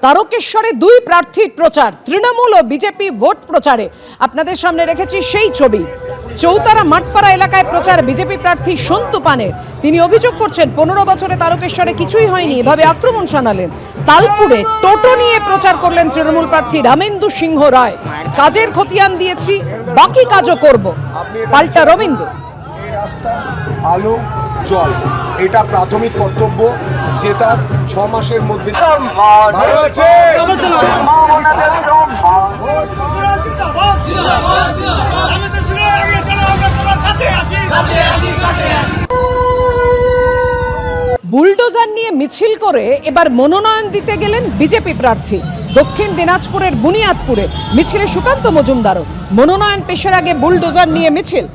তারকেশ্বরে দুই প্রার্থীর প্রচার, তৃণমূল ও বিজেপি ভোট প্রচারে। আপনাদের সামনে রেখেছি সেই ছবি। চৌতারা মাঠপাড়া এলাকায় প্রচার বিজেপি প্রার্থী সন্তু পানের। তিনি অভিযোগ করছেন 15 বছরে তারকেশ্বরে কিছুই হয়নি, এভাবে আক্রমণ শানালেন। তালপুরে টোটো নিয়ে প্রচার করলেন তৃণমূল প্রার্থী রামেন্দু সিংহ রায়। কাজের খতিয়ান দিয়েছি, বাকি কাজও করব, পাল্টা রবীন্দ্র। আলো জল এটা প্রাথমিক কর্তব্য, যেটা 6 মাসের মধ্যে বুলডোজার নিয়ে মিছিল করে এবার মনোনয়ন দিতে গেলেন বিজেপি প্রার্থী। দক্ষিণ দিনাজপুরের বুনিয়াদপুরে মিছিলে সুকান্ত মজুমদারও। মনোনয়ন পেশের আগে বুলডোজার নিয়ে মিছিল।